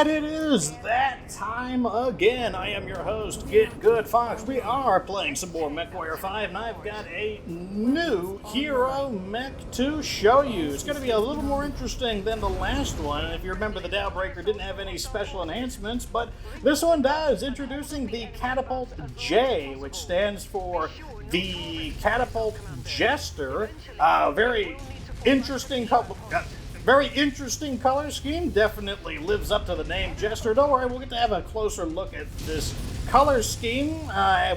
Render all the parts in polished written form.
And it is that time again. I am your host, Get Good Fox. We are playing some more MechWarrior 5, and I've got a new Hero Mech to show you. It's going to be a little more interesting than the last one. If you remember, the Dowbreaker didn't have any special enhancements, but this one does. Introducing the Catapult-J, which stands for the Catapult-Jester. Very interesting color scheme. Definitely lives up to the name Jester. Don't worry, we'll get to have a closer look at this color scheme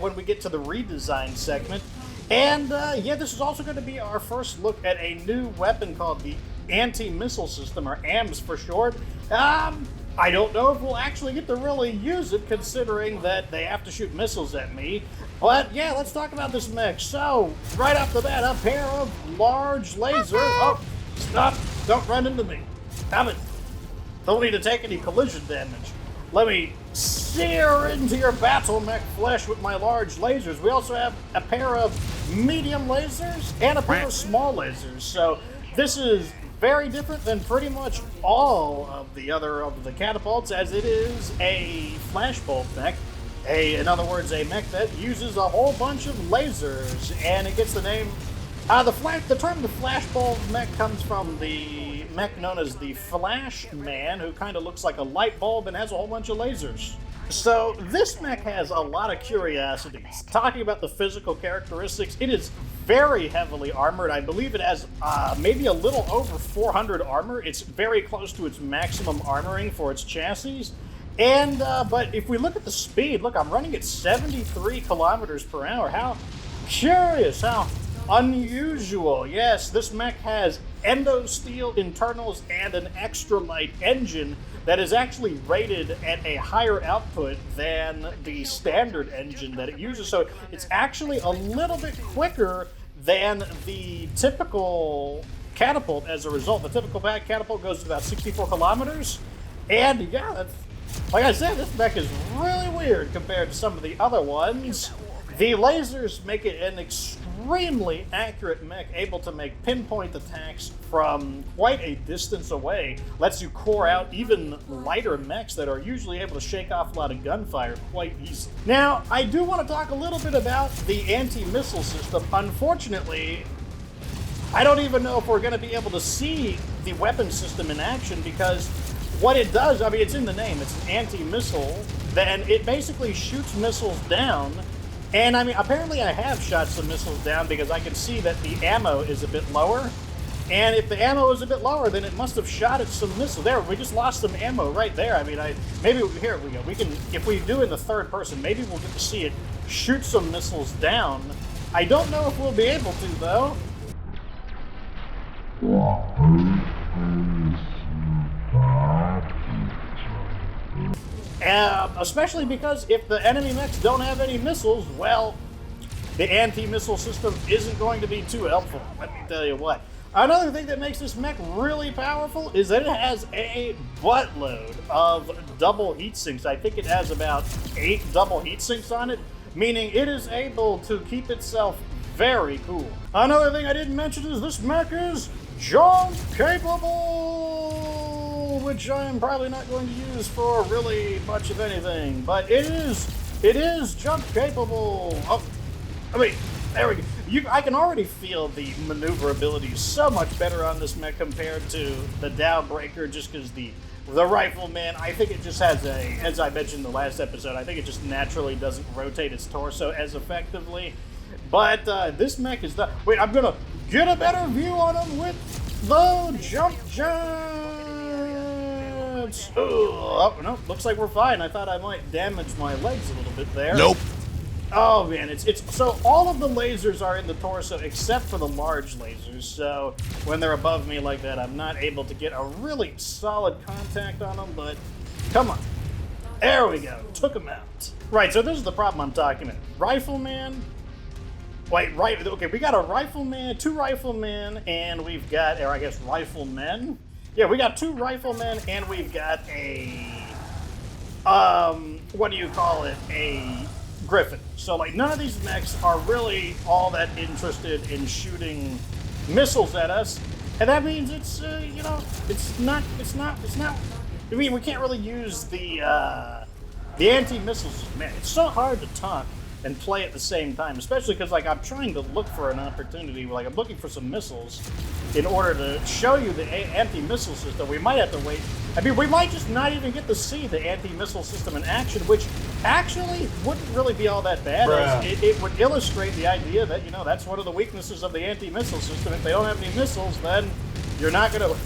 when we get to the redesign segment. And yeah, this is also going to be our first look at a new weapon called the anti-missile system, or AMS for short. I don't know if we'll actually get to really use it, considering that they have to shoot missiles at me. But yeah, let's talk about this mech. So, right off the bat, a pair of large lasers. Oh, stop! Don't run into me. Stop it. Don't need to take any collision damage. Let me sear into your battle mech flesh with my large lasers. We also have a pair of medium lasers and a pair of small lasers. So this is very different than pretty much all of the other of the catapults, as it is a flashbolt mech. In other words, a mech that uses a whole bunch of lasers, and it gets the name. The term the flashbulb mech comes from the mech known as the Flash Man, who kind of looks like a light bulb and has a whole bunch of lasers. So this mech has a lot of curiosities. Talking about the physical characteristics, it is very heavily armored. I believe it has maybe a little over 400 armor. It's very close to its maximum armoring for its chassis. And but if we look at the speed, look, I'm running at 73 kilometers per hour. How curious, how unusual. Yes, this mech has endo-steel internals and an extra light engine that is actually rated at a higher output than the standard engine that it uses. So it's actually a little bit quicker than the typical catapult. As a result, the typical catapult goes to about 64 kilometers. And yeah, that's, like I said, this mech is really weird compared to some of the other ones. The lasers make it an extremely accurate mech, able to make pinpoint attacks from quite a distance away. Lets you core out even lighter mechs that are usually able to shake off a lot of gunfire quite easily. Now, I do want to talk a little bit about the anti-missile system. Unfortunately, I don't even know if we're going to be able to see the weapon system in action, because what it does, I mean, it's in the name, it's an anti-missile, then it basically shoots missiles down. And I mean, apparently I have shot some missiles down, because I can see that the ammo is a bit lower. And if the ammo is a bit lower, then it must have shot at some missiles. There, we just lost some ammo right there. I mean, maybe, here we go. We can, if we do in the third person, maybe we'll get to see it shoot some missiles down. I don't know if we'll be able to, though. Especially because if the enemy mechs don't have any missiles, well, the anti-missile system isn't going to be too helpful. Let me tell you what. Another thing that makes this mech really powerful is that it has a buttload of double heat sinks. I think it has about 8 double heat sinks on it, meaning it is able to keep itself very cool. Another thing I didn't mention is this mech is jump capable, which I am probably not going to use for really much of anything, but it is jump capable. Oh, I mean, there we go. I can already feel the maneuverability is so much better on this mech compared to the Dowbreaker, just because the Rifleman, I think it just has as I mentioned in the last episode, I think it just naturally doesn't rotate its torso as effectively. But this mech is the... Wait, I'm going to get a better view on him with the jump jets. Oh, no, looks like we're fine. I thought I might damage my legs a little bit there. Nope. Oh man, it's so all of the lasers are in the torso except for the large lasers. So when they're above me like that, I'm not able to get a really solid contact on them. But come on, there we go. Took him out. Right. So this is the problem I'm talking about. Rifleman. Wait, right. Okay, we got a rifleman, 2 riflemen, and we've got, or I guess riflemen. Yeah, we got 2 riflemen, and we've got a what do you call it? A Griffin. So like none of these mechs are really all that interested in shooting missiles at us, and that means it's you know, it's not I mean, we can't really use the anti-missiles. Man, it's so hard to talk and play at the same time, especially because, like, I'm trying to look for an opportunity. Like, I'm looking for some missiles in order to show you the anti-missile system. We might have to wait. I mean, we might just not even get to see the anti-missile system in action, which actually wouldn't really be all that bad. It would illustrate the idea that, you know, that's one of the weaknesses of the anti-missile system. If they don't have any missiles, then you're not going to...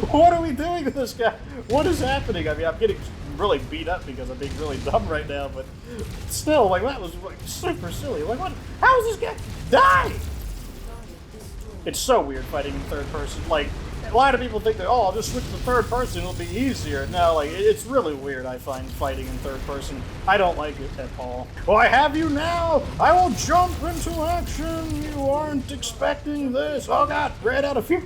What are we doing to this guy? What is happening? I mean, I'm getting really beat up because I'm being really dumb right now, but still, like, that was like super silly. Like, what? How is this guy die? It's so weird fighting in third person. Like, a lot of people think that, oh, I'll just switch to third person, it'll be easier. No, like, it's really weird, I find, fighting in third person. I don't like it at all. Well, I have you now! I will jump into action! You aren't expecting this! Oh god, ran out of fuel!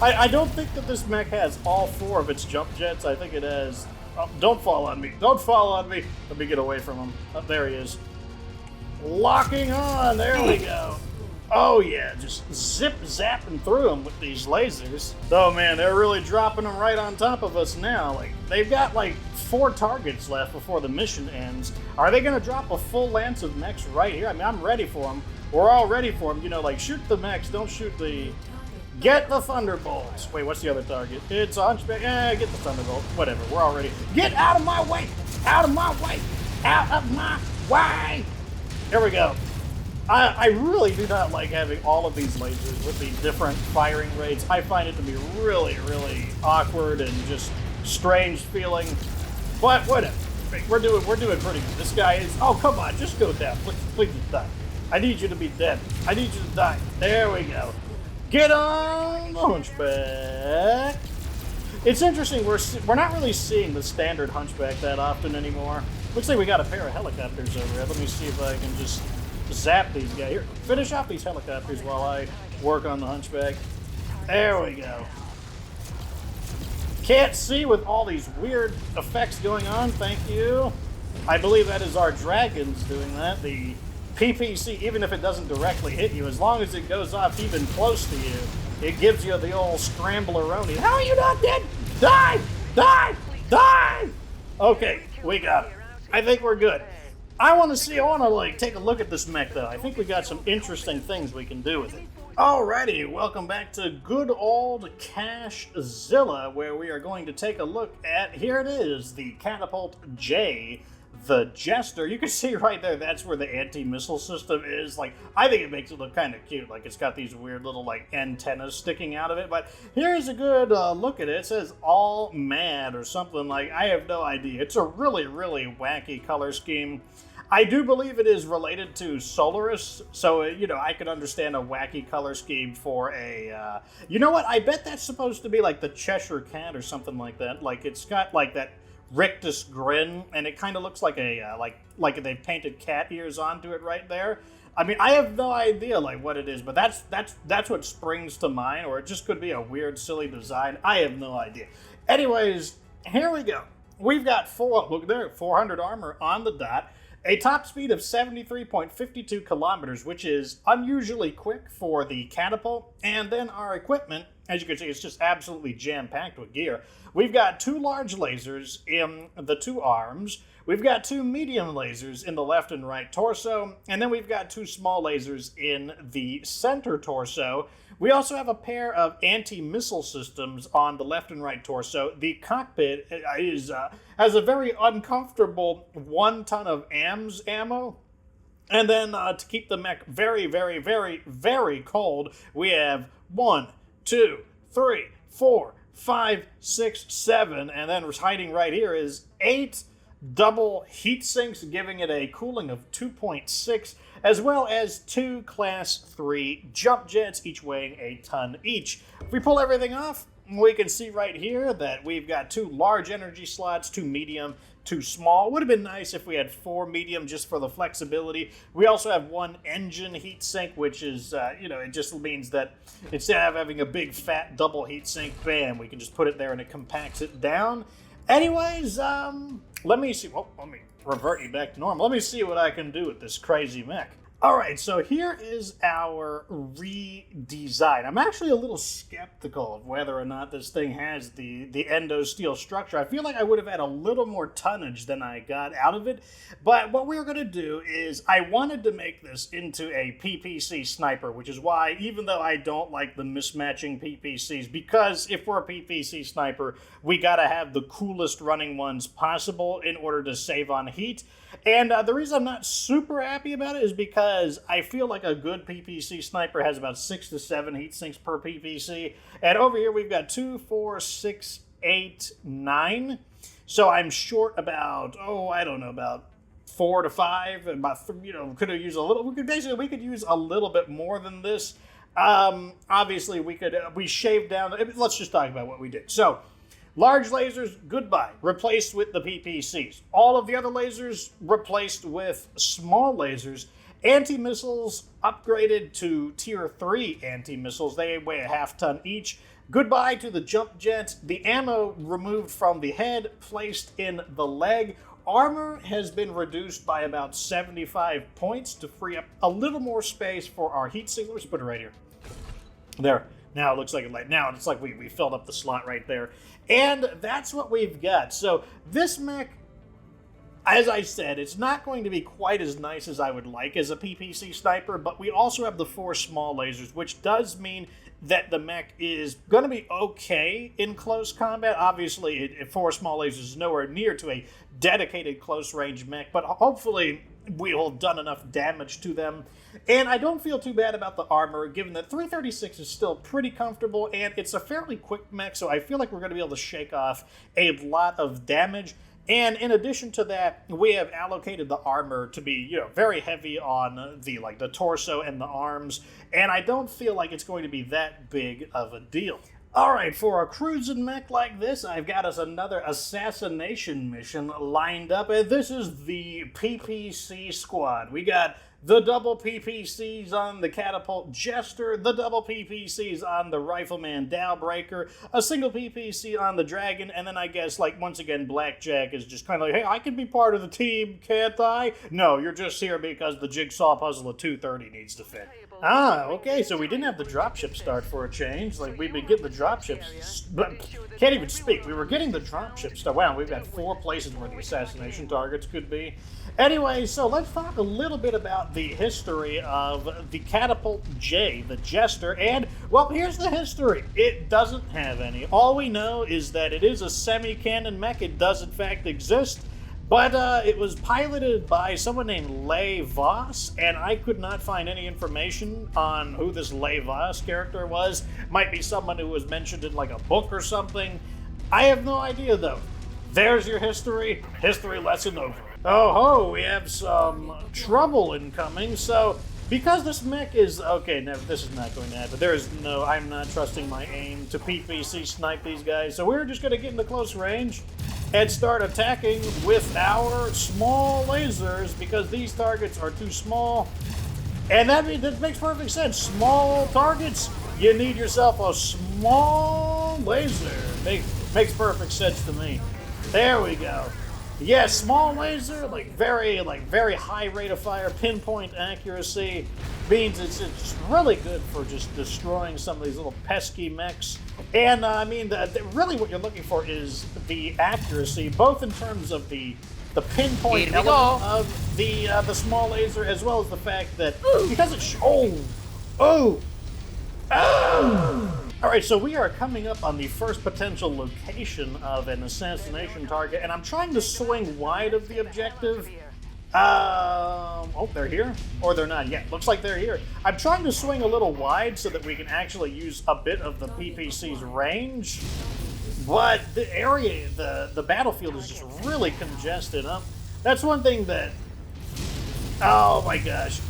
I don't think that this mech has all 4 of its jump jets. I think it has... Oh, don't fall on me. Don't fall on me. Let me get away from him. Oh, there he is. Locking on. There we go. Oh, yeah. Just zip-zapping through them with these lasers. Oh, man, they're really dropping them right on top of us now. Like, they've got, like, 4 targets left before the mission ends. Are they going to drop a full lance of mechs right here? I mean, I'm ready for them. We're all ready for them. You know, like, shoot the mechs. Don't shoot the... Get the Thunderbolts. Wait, what's the other target? It's a Hunchback. Get the Thunderbolt. Whatever, we're all ready. Get out of my way! Out of my way! Out of my way! Here we go. I really do not like having all of these lasers with the different firing rates. I find it to be really, really awkward and just strange feeling. But whatever. We're doing pretty good. This guy is... Oh, come on. Just go down. Please just die. I need you to be dead. I need you to die. There we go. Get on the Hunchback. It's interesting, we're not really seeing the standard Hunchback that often anymore. Looks like we got a pair of helicopters over here. Let me see if I can just zap these guys. Here, finish off these helicopters while I work on the Hunchback. There we go. Can't see with all these weird effects going on, thank you. I believe that is our dragons doing that. The PPC, even if it doesn't directly hit you, as long as it goes off even close to you, it gives you the old scrambler-oni. How are you not dead? Die! Die! Die! Okay, we got it. I think we're good. I want to like take a look at this mech though. I think we got some interesting things we can do with it. Alrighty, welcome back to good old Cashzilla, where we are going to take a look at, here it is, the Catapult-J, the Jester. You can see right there, that's where the anti-missile system is. Like, I think it makes it look kind of cute. Like, it's got these weird little, like, antennas sticking out of it. But here's a good look at it. It says all mad or something. Like, I have no idea. It's a really, really wacky color scheme. I do believe it is related to Solaris, so, you know, I could understand a wacky color scheme for a, you know what, I bet that's supposed to be like the Cheshire Cat or something like that. Like, it's got, like, that rictus grin, and it kind of looks like a, like they've painted cat ears onto it right there. I mean, I have no idea, like, what it is, but that's what springs to mind, or it just could be a weird, silly design. I have no idea. Anyways, here we go. We've got look there, 400 armor on the dot. A top speed of 73.52 kilometers, which is unusually quick for the catapult. And then our equipment, as you can see, it's just absolutely jam-packed with gear. We've got 2 large lasers in the 2 arms. We've got 2 medium lasers in the left and right torso. And then we've got 2 small lasers in the center torso. We also have a pair of anti-missile systems on the left and right torso. The cockpit has a very uncomfortable 1 ton of AMS ammo. And then to keep the mech very, very, very, very cold, we have 1, 2, 3, 4, 5, 6, 7, and then hiding right here is 8 double heat sinks, giving it a cooling of 2.6, as well as 2 Class 3 jump jets, each weighing a ton each. If we pull everything off, we can see right here that we've got 2 large energy slots, 2 medium, 2 small. Would have been nice if we had 4 medium just for the flexibility. We also have 1 engine heat sink, which is, you know, it just means that instead of having a big fat double heat sink, bam, we can just put it there and it compacts it down. Anyways, let me see. Well, let me revert you back to normal. Let me see what I can do with this crazy mech. All right, so here is our redesign. I'm actually a little skeptical of whether or not this thing has the endo steel structure. I feel like I would have had a little more tonnage than I got out of it. But what we're going to do is I wanted to make this into a PPC sniper, which is why, even though I don't like the mismatching PPCs, because if we're a PPC sniper, we got to have the coolest running ones possible in order to save on heat. And the reason I'm not super happy about it is because I feel like a good PPC sniper has about 6 to 7 heat sinks per PPC. And over here we've got 2, 4, 6, 8, 9. So I'm short about, I don't know, about 4 to 5. And about, could have used a little, we could use a little bit more than this. Obviously we shaved down, let's just talk about what we did. So, large lasers, goodbye, replaced with the PPCs. All of the other lasers replaced with small lasers. Anti-missiles upgraded to tier 3 anti-missiles. They weigh a half ton each. Goodbye to the jump jets. The ammo removed from the head, placed in the leg. Armor has been reduced by about 75 points to free up a little more space for our heat sink. Let's put it right here. There. Now it looks like now it's like we filled up the slot right there. And that's what we've got. So this mech, as I said, it's not going to be quite as nice as I would like as a PPC sniper, but we also have the 4 small lasers, which does mean that the mech is going to be okay in close combat. Obviously, 4 small lasers is nowhere near to a dedicated close-range mech, but hopefully we'll have done enough damage to them. And I don't feel too bad about the armor, given that 336 is still pretty comfortable, and it's a fairly quick mech, so I feel like we're going to be able to shake off a lot of damage. And in addition to that, we have allocated the armor to be, very heavy on the torso and the arms, and I don't feel like it's going to be that big of a deal. All right, for a cruising mech like this, I've got us another Assassination mission lined up, and this is the PPC squad. We got the double PPCs on the Catapult-Jester, the double PPCs on the Rifleman Dowbreaker, a single PPC on the Dragon, and then I guess, once again, Blackjack is just kind of like, hey, I can be part of the team, can't I? No, you're just here because the jigsaw puzzle of 230 needs to fit. Ah, okay, so we didn't have the dropship start for a change. We've been getting the dropships, but can't even speak. We were getting the dropship start. Wow, we've got 4 places where the assassination targets could be. Anyway, so let's talk a little bit about the history of the Catapult-J, the Jester, and, well, here's the history. It doesn't have any. All we know is that it is a semi-canon mech. It does, in fact, exist, but it was piloted by someone named Leigh Voss, and I could not find any information on who this Leigh Voss character was. Might be someone who was mentioned in, a book or something. I have no idea, though. There's your history. History lesson over. Oh ho, we have some trouble incoming. So, because this mech is... Okay, never. This is not going to happen. I'm not trusting my aim to PPC snipe these guys. So we're just going to get into close range and start attacking with our small lasers because these targets are too small. And that makes perfect sense. Small targets, you need yourself a small laser. Makes perfect sense to me. There we go. Yes, small laser, very high rate of fire, pinpoint accuracy, means it's really good for just destroying some of these little pesky mechs. And really what you're looking for is the accuracy, both in terms of the pinpoint element of the small laser, as well as the fact that because it's All right, so we are coming up on the first potential location of an assassination target, and I'm trying to swing wide of the objective. They're here? Or they're not yet. Looks like they're here. I'm trying to swing a little wide so that we can actually use a bit of the PPC's range, but the area, the battlefield is just really congested. That's one thing that... Oh my gosh.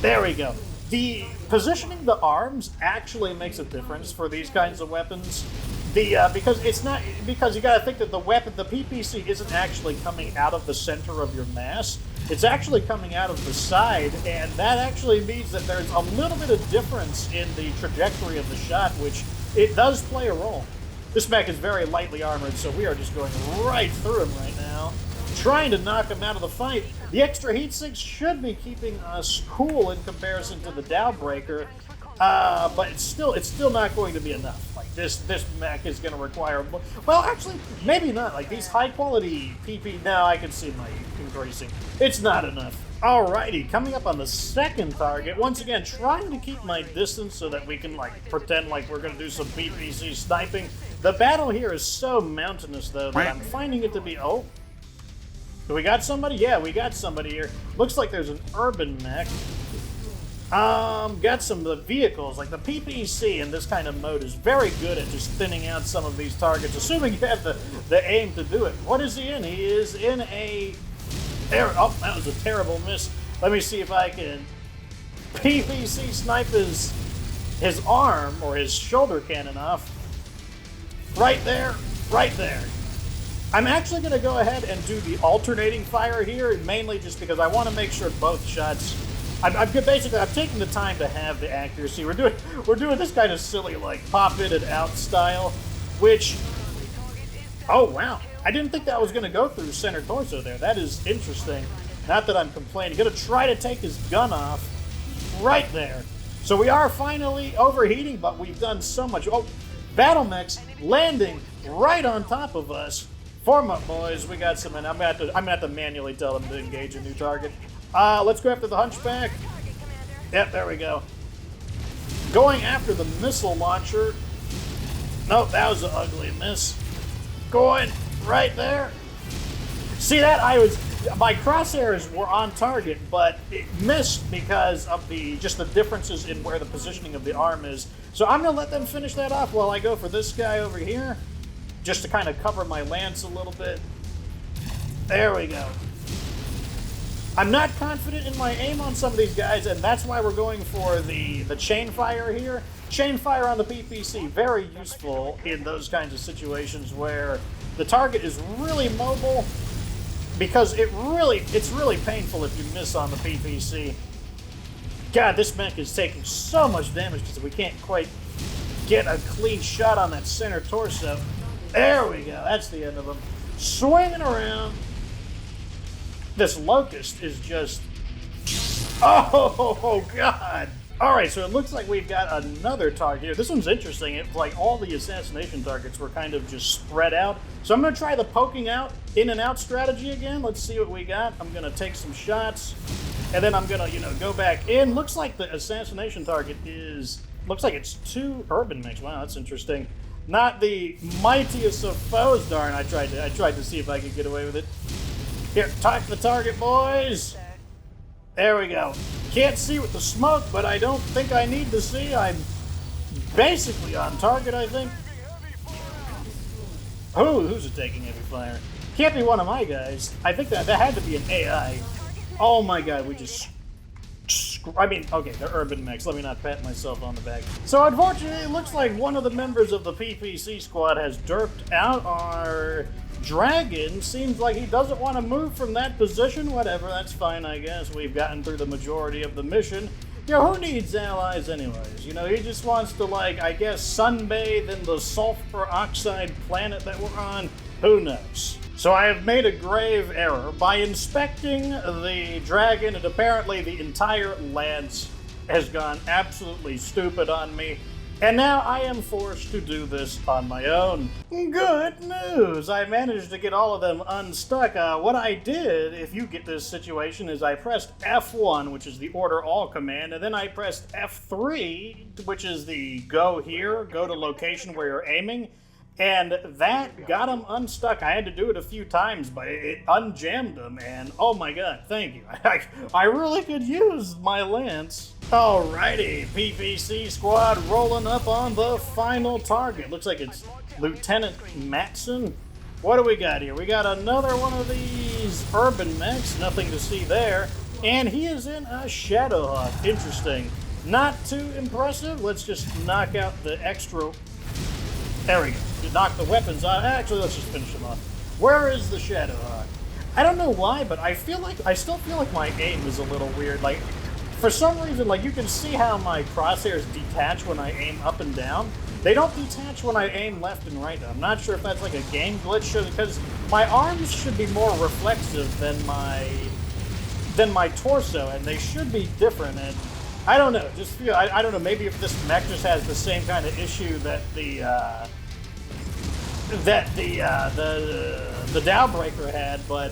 There we go. The positioning the arms actually makes a difference for these kinds of weapons. Because you got to think that the PPC isn't actually coming out of the center of your mass. It's actually coming out of the side, and that actually means that there's a little bit of difference in the trajectory of the shot, which it does play a role. This mech is very lightly armored, so we are just going right through him right now. trying to knock him out of the fight. The extra heat sinks should be keeping us cool in comparison to the Dowbreaker, but it's still not going to be enough. Like this mech is going to require, well, actually, maybe not. Like these high quality PP, now I can see my increasing. It's not enough. Alrighty, coming up on the second target. Once again, trying to keep my distance so that we can like pretend like we're going to do some PPC sniping. The battle here is so mountainous though that I'm finding it to be, oh. Do we got somebody? Yeah, we got somebody here. Looks like there's an urban mech. Got some of the vehicles, like the PPC in this kind of mode is very good at just thinning out some of these targets, assuming you have the aim to do it. What is he in? He is in a... Oh, that was a terrible miss. Let me see if I can PPC snipe his arm or his shoulder cannon off. Right there, right there. I'm actually going to go ahead and do the alternating fire here, mainly just because I want to make sure both shots... I'm taking the time to have the accuracy. We're doing this kind of silly, like, pop in and out style, which... Oh, wow. I didn't think that was going to go through center torso there. That is interesting. Not that I'm complaining. Going to try to take his gun off right there. So we are finally overheating, but we've done so much. Oh, battle mechs landing right on top of us. Form up, boys. We got some, and I'm gonna have to manually tell them to engage a new target. Let's go after the Hunchback. Yep, there we go. Going after the missile launcher. Nope, that was an ugly miss. Going right there. See that? My crosshairs were on target, but it missed because of the differences in where the positioning of the arm is. So I'm gonna let them finish that off while I go for this guy over here, just to kind of cover my lance a little bit. There we go. I'm not confident in my aim on some of these guys, and that's why we're going for the chain fire here. Chain fire on the PPC, very useful in those kinds of situations where the target is really mobile, because it's really painful if you miss on the PPC. God, this mech is taking so much damage because we can't quite get a clean shot on that center torso. There we go, that's the end of him. Swinging around. This Locust is just... Oh, God! Alright, so it looks like we've got another target here. This one's interesting. It's like all the assassination targets were kind of just spread out. So I'm going to try the poking out, in and out strategy again. Let's see what we got. I'm going to take some shots, and then I'm going to, go back in. Looks like the assassination target is... Looks like it's 2 urban mechs. Wow, that's interesting. Not the mightiest of foes. Darn, I tried to see if I could get away with it. Here, talk the target, boys. There we go. Can't see with the smoke, but I don't think I need to see. I'm basically on target, I think. Oh, who's it taking heavy fire? Can't be one of my guys. I think that had to be an AI. Oh my God, we just... okay, they're urban mechs. Let me not pat myself on the back. So unfortunately, it looks like one of the members of the PPC squad has derped out. Our dragon seems like he doesn't want to move from that position. Whatever, that's fine, I guess. We've gotten through the majority of the mission. Who needs allies anyways? He just wants to, I guess, sunbathe in the sulfur oxide planet that we're on. Who knows? So I have made a grave error by inspecting the dragon, and apparently the entire lance has gone absolutely stupid on me. And now I am forced to do this on my own. Good news! I managed to get all of them unstuck. What I did, if you get this situation, is I pressed F1, which is the order all command, and then I pressed F3, which is the go here, go to location where you're aiming, and that got them unstuck. I had to do it a few times, but it unjammed them, and oh my God, thank you. I really could use my lance. Alrighty, PPC squad rolling up on the final target. Looks like it's Lieutenant Matson. What do we got here? We got another one of these urban mechs, nothing to see there. And he is in a Shadowhawk. Interesting. Not too impressive. Let's just knock out the extra... There we go. Knock the weapons out. Actually, let's just finish him off. Where is the Shadowhawk? I don't know why, but I still feel like my aim is a little weird. For some reason, you can see how my crosshairs detach when I aim up and down. they don't detach when I aim left and right. I'm not sure if that's like a game glitch, because my arms should be more reflexive than my torso, and they should be different. And I don't know, just feel I don't know. Maybe if this mech just has the same kind of issue that the Dowbreaker had, but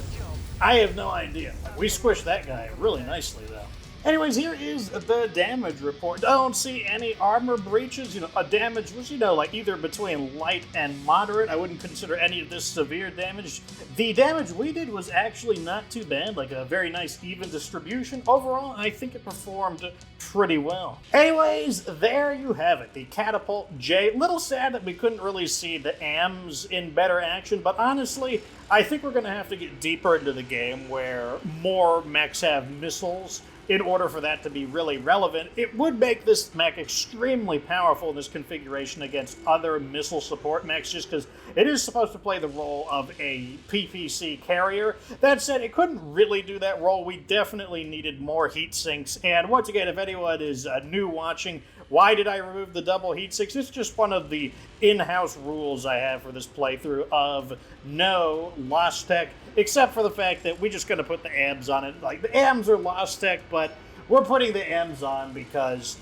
I have no idea. We squished that guy really nicely, though. Anyways, here is the damage report. Don't see any armor breaches. A damage was, like either between light and moderate. I wouldn't consider any of this severe damage. The damage we did was actually not too bad, like a very nice even distribution. Overall, I think it performed pretty well. Anyways, there you have it, the Catapult-J. Little sad that we couldn't really see the AMs in better action, but honestly, I think we're going to have to get deeper into the game where more mechs have missiles in order for that to be really relevant. It would make this mech extremely powerful in this configuration against other missile support mechs, just because it is supposed to play the role of a PPC carrier. That said, it couldn't really do that role. We definitely needed more heat sinks. And once again, if anyone is new watching, why did I remove the double heat sinks? It's just one of the in-house rules I have for this playthrough of no lostech, except for the fact that we're just going to put the AMs on it. Like, the AMs are lostech, but we're putting the AMs on because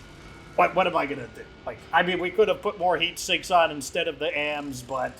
what am I going to do? Like, I mean, we could have put more heat sinks on instead of the AMs, but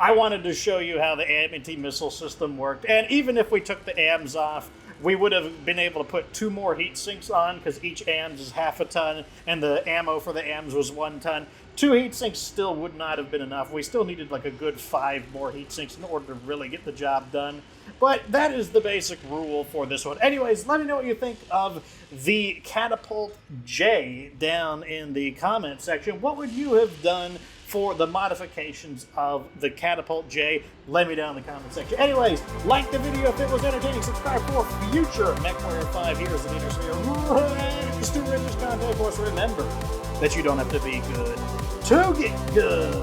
I wanted to show you how the anti-missile system worked. And even if we took the AMs off, we would have been able to put 2 more heat sinks on, because each AMS is half a ton, and the ammo for the AMS was 1 ton. 2 heat sinks still would not have been enough. We still needed like a good 5 more heat sinks in order to really get the job done. But that is the basic rule for this one. Anyways, let me know what you think of the Catapult-J down in the comment section. What would you have done for the modifications of the Catapult-J? Let me down in the comment section. Anyways, like the video if it was entertaining. Subscribe for future MechWarrior 5 Heroes of Leaders here. Just to rich content, of course. Remember that you don't have to be good to get good.